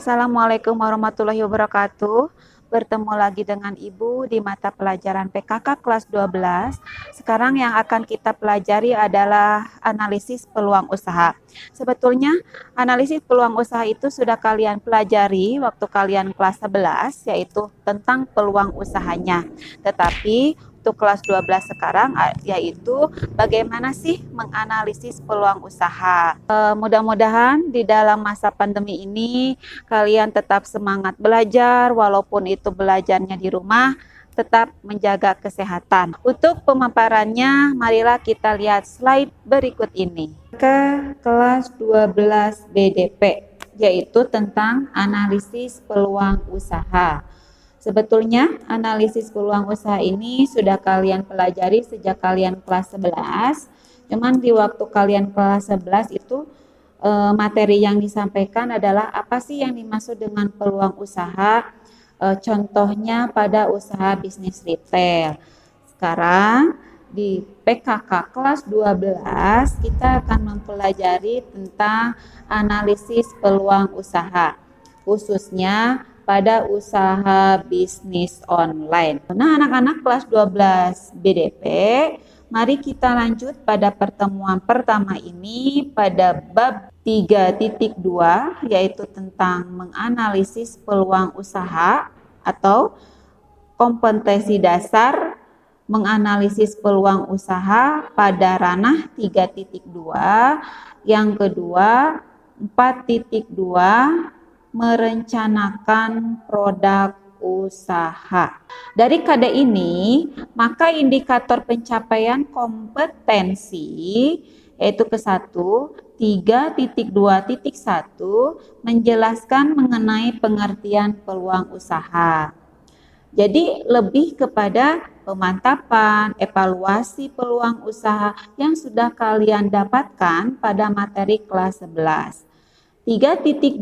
Assalamualaikum warahmatullahi wabarakatuh. Bertemu lagi dengan Ibu di mata pelajaran PKK kelas 12. Sekarang yang akan kita pelajari adalah analisis peluang usaha. Sebetulnya analisis peluang usaha itu sudah kalian pelajari waktu kalian kelas 11, yaitu tentang peluang usahanya. Tetapi untuk kelas 12 sekarang yaitu bagaimana sih menganalisis peluang usaha. Mudah-mudahan di dalam masa pandemi ini kalian tetap semangat belajar, walaupun itu belajarnya di rumah, tetap menjaga kesehatan. Untuk pemaparannya, marilah kita lihat slide berikut ini. Ke kelas 12 BDP, yaitu tentang analisis peluang usaha. Sebetulnya analisis peluang usaha ini sudah kalian pelajari sejak kalian kelas 11. Cuman di waktu kalian kelas 11 itu materi yang disampaikan adalah apa sih yang dimaksud dengan peluang usaha, contohnya pada usaha bisnis retail. Sekarang di PKK kelas 12 kita akan mempelajari tentang analisis peluang usaha, khususnya pada usaha bisnis online. Nah, anak-anak kelas 12 BDP, mari kita lanjut pada pertemuan pertama ini pada bab 3.2, yaitu tentang menganalisis peluang usaha atau kompetensi dasar menganalisis peluang usaha pada ranah 3.2. Yang kedua, 4.2, merencanakan produk usaha. Dari KD ini, maka indikator pencapaian kompetensi yaitu ke-1, 3.2.1 menjelaskan mengenai pengertian peluang usaha. Jadi lebih kepada pemantapan, evaluasi peluang usaha yang sudah kalian dapatkan pada materi kelas 11. 3.2.2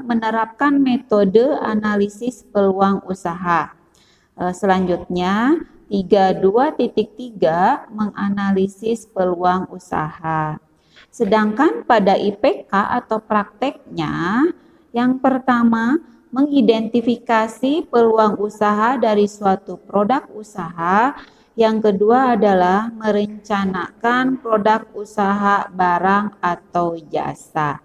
menerapkan metode analisis peluang usaha. Selanjutnya 32.3 menganalisis peluang usaha. Sedangkan pada IPK atau prakteknya, yang pertama mengidentifikasi peluang usaha dari suatu produk usaha. Yang kedua adalah merencanakan produk usaha barang atau jasa.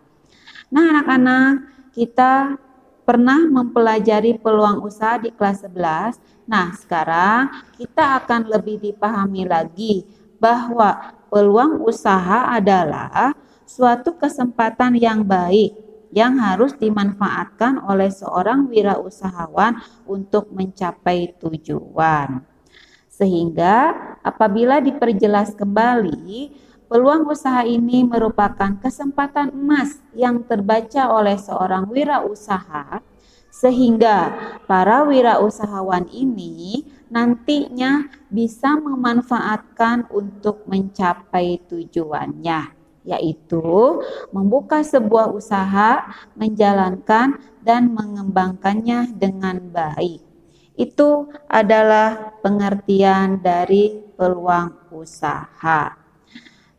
Nah, anak-anak, kita pernah mempelajari peluang usaha di kelas 11. Nah, sekarang kita akan lebih dipahami lagi bahwa peluang usaha adalah suatu kesempatan yang baik yang harus dimanfaatkan oleh seorang wirausahawan untuk mencapai tujuan. Sehingga apabila diperjelas kembali, peluang usaha ini merupakan kesempatan emas yang terbaca oleh seorang wirausaha, sehingga para wirausahawan ini nantinya bisa memanfaatkan untuk mencapai tujuannya, yaitu membuka sebuah usaha, menjalankan dan mengembangkannya dengan baik. Itu adalah pengertian dari peluang usaha.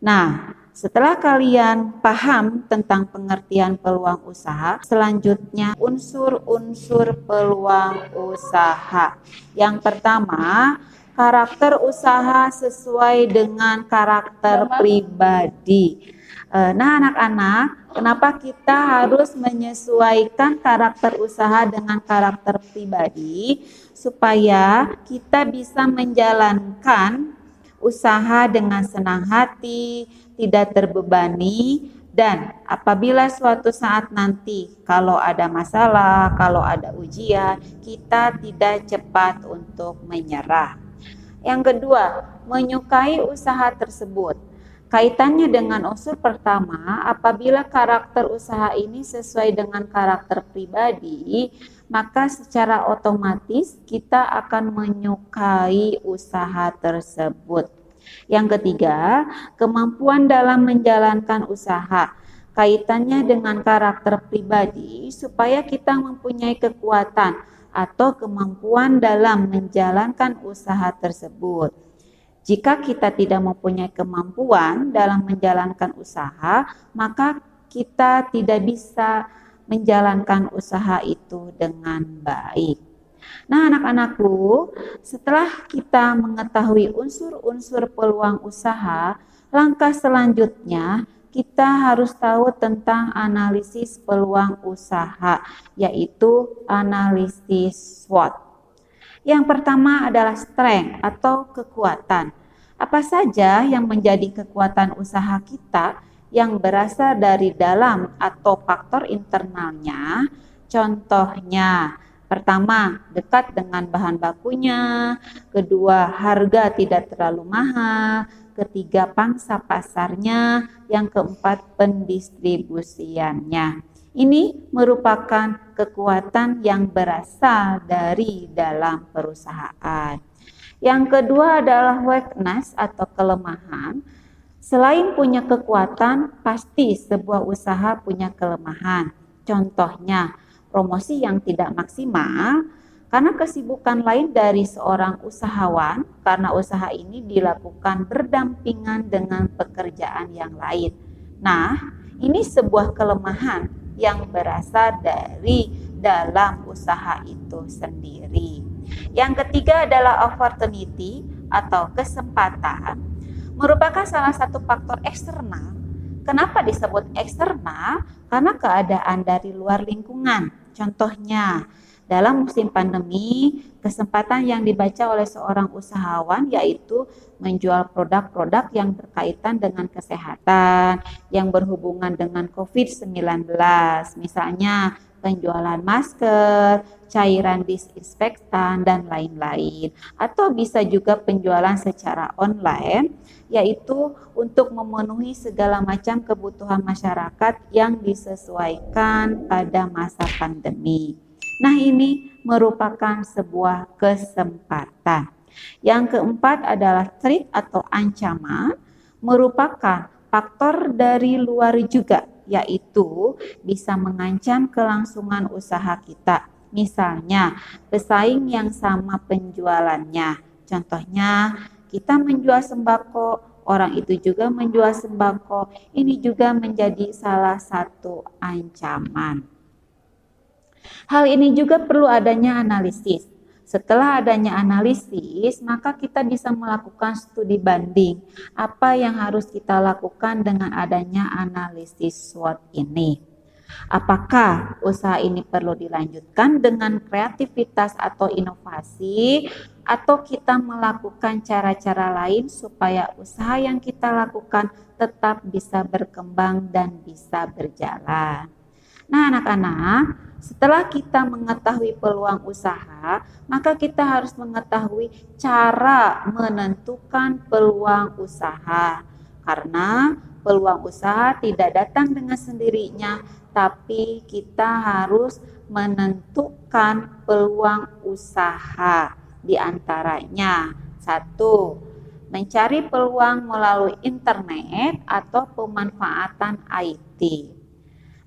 Nah, setelah kalian paham tentang pengertian peluang usaha, selanjutnya unsur-unsur peluang usaha. Yang pertama, karakter usaha sesuai dengan karakter pribadi. Nah, anak-anak, kenapa kita harus menyesuaikan karakter usaha dengan karakter pribadi? Supaya kita bisa menjalankan usaha dengan senang hati, tidak terbebani, dan apabila suatu saat nanti kalau ada masalah, kalau ada ujian, kita tidak cepat untuk menyerah. Yang kedua, menyukai usaha tersebut. Kaitannya dengan unsur pertama, apabila karakter usaha ini sesuai dengan karakter pribadi, maka secara otomatis kita akan menyukai usaha tersebut. Yang ketiga, kemampuan dalam menjalankan usaha. Kaitannya dengan karakter pribadi supaya kita mempunyai kekuatan atau kemampuan dalam menjalankan usaha tersebut. Jika kita tidak mempunyai kemampuan dalam menjalankan usaha, maka kita tidak bisa menjalankan usaha itu dengan baik. Nah, anak-anakku, setelah kita mengetahui unsur-unsur peluang usaha, langkah selanjutnya kita harus tahu tentang analisis peluang usaha, yaitu analisis SWOT. Yang pertama adalah strength atau kekuatan. Apa saja yang menjadi kekuatan usaha kita yang berasal dari dalam atau faktor internalnya? Contohnya, pertama, dekat dengan bahan bakunya. Kedua, harga tidak terlalu mahal. Ketiga, pangsa pasarnya. Yang keempat, pendistribusiannya. Ini merupakan kekuatan yang berasal dari dalam perusahaan. Yang kedua adalah weakness atau kelemahan. Selain punya kekuatan, pasti sebuah usaha punya kelemahan. Contohnya, promosi yang tidak maksimal karena kesibukan lain dari seorang usahawan, karena usaha ini dilakukan berdampingan dengan pekerjaan yang lain. Nah, ini sebuah kelemahan yang berasal dari dalam usaha itu sendiri. Yang ketiga adalah opportunity atau kesempatan, merupakan salah satu faktor eksternal. Kenapa disebut eksternal? Karena keadaan dari luar lingkungan. Contohnya, dalam musim pandemi, kesempatan yang dibaca oleh seorang usahawan yaitu menjual produk-produk yang berkaitan dengan kesehatan, yang berhubungan dengan COVID-19, misalnya penjualan masker, cairan disinfektan, dan lain-lain. Atau bisa juga penjualan secara online, yaitu untuk memenuhi segala macam kebutuhan masyarakat yang disesuaikan pada masa pandemi. Nah, ini merupakan sebuah kesempatan. Yang keempat adalah threat atau ancaman, merupakan faktor dari luar juga, yaitu bisa mengancam kelangsungan usaha kita. Misalnya, pesaing yang sama penjualannya. Contohnya, kita menjual sembako, orang itu juga menjual sembako. Ini juga menjadi salah satu ancaman. Hal ini juga perlu adanya analisis. Setelah adanya analisis, maka kita bisa melakukan studi banding. Apa yang harus kita lakukan dengan adanya analisis SWOT ini? Apakah usaha ini perlu dilanjutkan dengan kreativitas atau inovasi, atau kita melakukan cara-cara lain supaya usaha yang kita lakukan tetap bisa berkembang dan bisa berjalan? Nah, anak-anak, setelah kita mengetahui peluang usaha, maka kita harus mengetahui cara menentukan peluang usaha. Karena peluang usaha tidak datang dengan sendirinya, tapi kita harus menentukan peluang usaha. Di antaranya, satu, mencari peluang melalui internet atau pemanfaatan IT.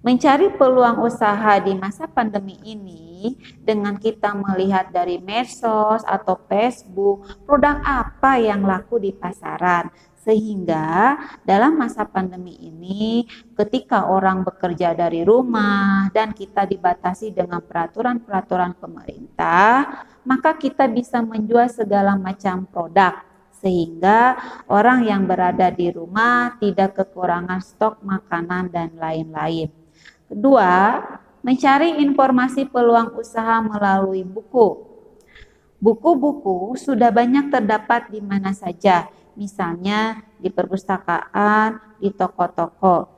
Mencari peluang usaha di masa pandemi ini dengan kita melihat dari medsos atau Facebook, produk apa yang laku di pasaran. Sehingga dalam masa pandemi ini, ketika orang bekerja dari rumah dan kita dibatasi dengan peraturan-peraturan pemerintah, maka kita bisa menjual segala macam produk. Sehingga orang yang berada di rumah tidak kekurangan stok makanan dan lain-lain. Kedua, mencari informasi peluang usaha melalui buku. Buku-buku sudah banyak terdapat di mana saja, misalnya di perpustakaan, di toko-toko.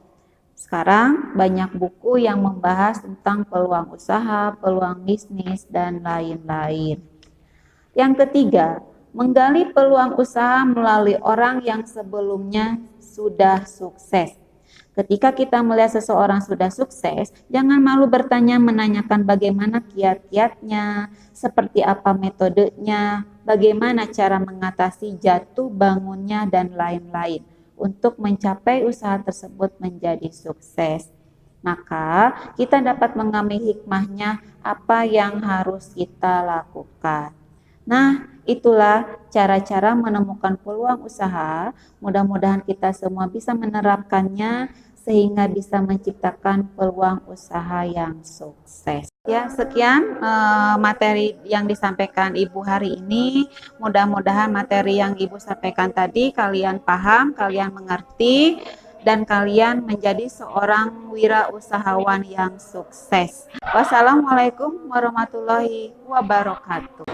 Sekarang banyak buku yang membahas tentang peluang usaha, peluang bisnis, dan lain-lain. Yang ketiga, menggali peluang usaha melalui orang yang sebelumnya sudah sukses. Ketika kita melihat seseorang sudah sukses, jangan malu bertanya, menanyakan bagaimana kiat-kiatnya, seperti apa metodenya, bagaimana cara mengatasi jatuh bangunnya, dan lain-lain untuk mencapai usaha tersebut menjadi sukses. Maka kita dapat mengambil hikmahnya apa yang harus kita lakukan. Nah, itulah cara-cara menemukan peluang usaha. Mudah-mudahan kita semua bisa menerapkannya sehingga bisa menciptakan peluang usaha yang sukses. Ya, sekian materi yang disampaikan Ibu hari ini. Mudah-mudahan materi yang Ibu sampaikan tadi kalian paham, kalian mengerti, dan kalian menjadi seorang wirausahawan yang sukses. Wassalamualaikum warahmatullahi wabarakatuh.